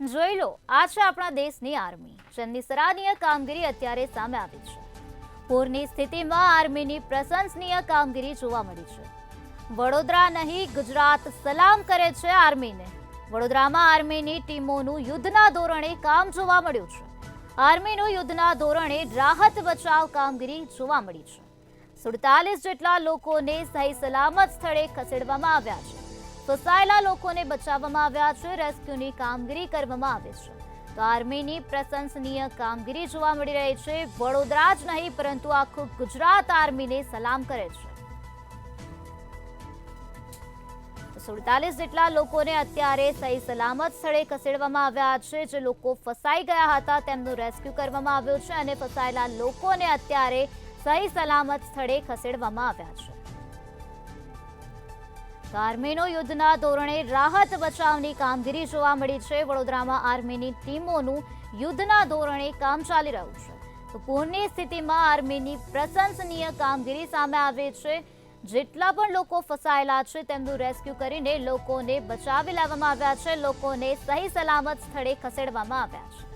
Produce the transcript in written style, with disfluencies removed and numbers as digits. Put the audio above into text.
જોઈ લો, આ છે આપણા દેશની આર્મી, જેમની સરાહનીય કામગીરી અત્યારે સામે આવી છે. પૂરની સ્થિતિમાં આર્મીની પ્રશંસનીય કામગીરી જોવા મળી છે. વડોદરા નહીં, ગુજરાત સલામ કરે છે આર્મીને. વડોદરામાં આર્મીની ટીમોનું યુદ્ધના ધોરણે કામ જોવા મળ્યું છે. આર્મીનું યુદ્ધના ધોરણે રાહત બચાવ કામગીરી જોવા મળી છે. 47 જેટલા લોકોને સહી સલામત સ્થળે ખસેડવામાં આવ્યા છે. ફસાયેલા લોકોને બચાવવામાં આવ્યા છે. રેસ્ક્યુની કામગીરી કરવામાં આવે છે. તો આર્મીની પ્રશંસનીય કામગીરી જોવા મળી રહી છે. વડોદરા જ નહીં પરંતુ આખું ગુજરાત આર્મીને સલામ કરે છે. 47 જેટલા લોકોને અત્યારે સહી સલામત સ્થળે ખસેડવામાં આવ્યા છે. જે લોકો ફસાઈ ગયા હતા તેમનું રેસ્ક્યુ કરવામાં આવ્યું છે અને ફસાયેલા લોકોને અત્યારે સહી સલામત સ્થળે ખસેડવામાં આવ્યા છે. આર્મીનો યુદ્ધના ધોરણે રાહત બચાવની કામગીરી જોવા મળી છે. વડોદરામાં આર્મીની ટીમોનું યુદ્ધના ધોરણે કામ ચાલી રહ્યું છે. તો પૂરની સ્થિતિમાં આર્મીની પ્રશંસનીય કામગીરી સામે આવે છે. જેટલા પણ લોકો ફસાયેલા છે તેમનું રેસ્ક્યુ કરીને લોકોને બચાવી લેવામાં આવ્યા છે. લોકોને સહી સલામત સ્થળે ખસેડવામાં આવ્યા છે.